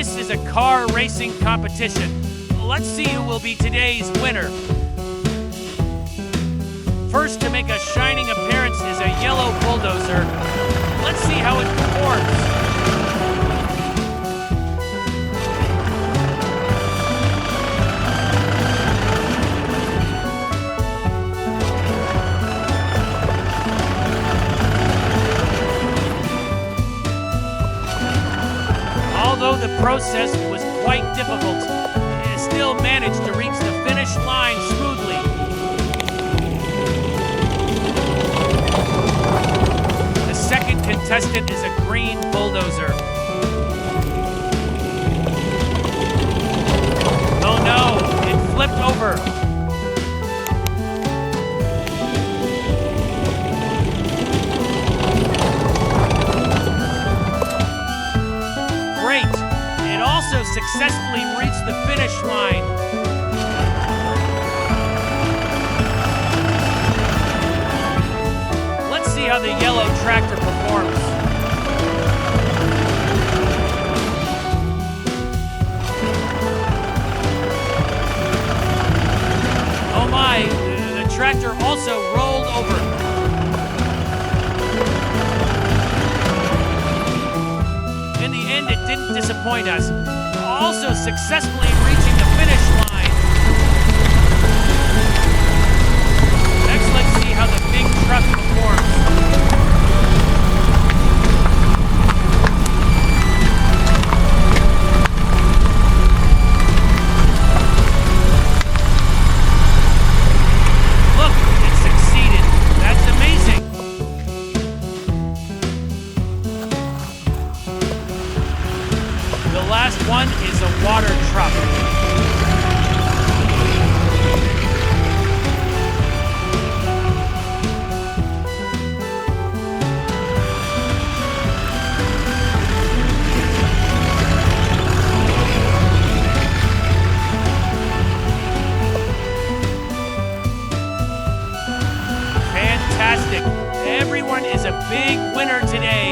This is a car racing competition. Let's see who will be today's winner. First to make a shining appearance is a yellow bulldozer. Let's see how it performs. Although the process was quite difficult, it still managed to reach the finish line smoothly. The second contestant is a green bulldozer. Oh no, it flipped over. Great! It also successfully reached the finish line. Let's see how the yellow tractor performs. Oh my, the tractor also rolled over. In the end, it didn't disappoint us, also successfully reaching the finish line. Next, let's see how the big truck performs. Look, it succeeded. That's amazing. The last one is a water truck. Fantastic. Everyone is a big winner today.